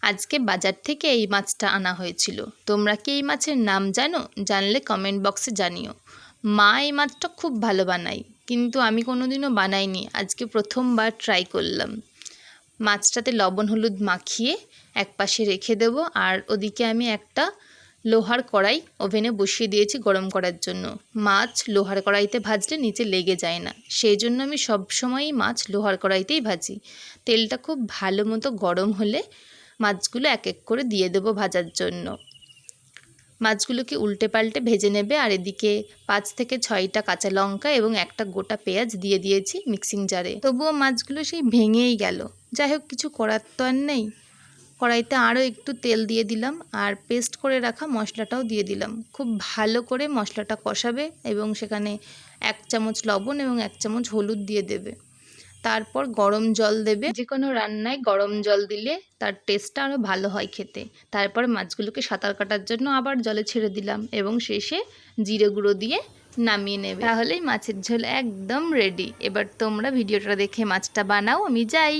আজকে বাজার থেকে এই মাছটা আনা হয়েছিল। তোমরা কি এই মাছের নাম জানো? জানলে কমেন্ট বক্সে জানিও। মা এই মাছটা খুব ভালো বানায়, কিন্তু আমি কোনোদিনও বানাইনি, আজকে প্রথমবার ট্রাই করলাম। মাছটাতে লবণ হলুদ মাখিয়ে একপাশে রেখে দেব, আর ওদিকে আমি একটা লোহার কড়াই ওভেনে বসিয়ে দিয়েছি গরম করার জন্য। মাছ লোহার কড়াইতে ভাজলে নিচে লেগে যায় না, সেই জন্য আমি সবসময়ই মাছ লোহার কড়াইতেই ভাজি। তেলটা খুব ভালো মতো গরম হলে মাছগুলো এক এক করে দিয়ে দেবো ভাজার জন্য। মাছগুলোকে উল্টে পাল্টে ভেজে নেবে। আর এদিকে 5 থেকে 6টা কাঁচা লঙ্কা এবং একটা গোটা পেঁয়াজ দিয়ে দিয়েছি মিক্সিং জারে। তবুও মাছগুলো সেই ভেঙেই গেল। যাই হোক, কিছু করার তো আর নেই। কড়াইতে আরও একটু তেল দিয়ে দিলাম আর পেস্ট করে রাখা মশলাটাও দিয়ে দিলাম। খুব ভালো করে মশলাটা কষাবে এবং সেখানে 1 চামচ লবণ এবং 1 চামচ হলুদ দিয়ে দেবে। তারপর গরম জল দেবে। যে কোনো রান্নায় গরম জল দিলে তার টেস্টটা আরও ভালো হয় খেতে। তারপর মাছগুলোকে সাঁতার কাটার জন্য আবার জলে ছেড়ে দিলাম এবং শেষে জিরে গুঁড়ো দিয়ে নামিয়ে নেবে। তাহলেই মাছের ঝোল একদম রেডি। এবার তোমরা ভিডিওটা দেখে মাছটা বানাও, আমি যাই।